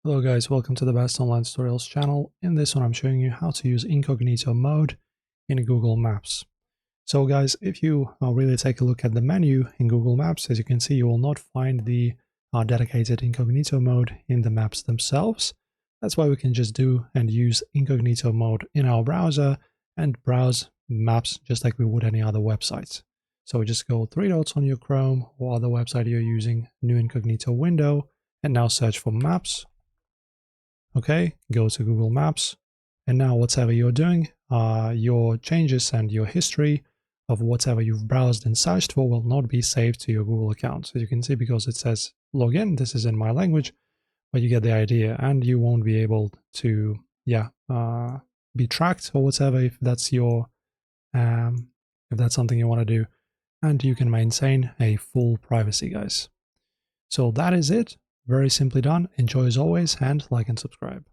Hello guys, welcome to the Best Online Tutorials channel. In this one I'm showing you how to use incognito mode in Google Maps. So guys, if you really take a look at the menu in Google Maps, as you can see, you will not find the dedicated incognito mode in the maps themselves. That's why we can just do and use incognito mode in our browser and browse maps just like we would any other website. So just go three dots on your Chrome or other website you're using, new incognito window, and now search for maps. Okay, go to Google Maps, and now whatever you're doing, your changes and your history of whatever you've browsed and searched for will not be saved to your Google account. So you can see, because it says login, this is in my language, but you get the idea, and you won't be able to, be tracked or whatever if that's your, if that's something you want to do, and you can maintain a full privacy, guys. So that is it. Very simply done. Enjoy as always, and like and subscribe.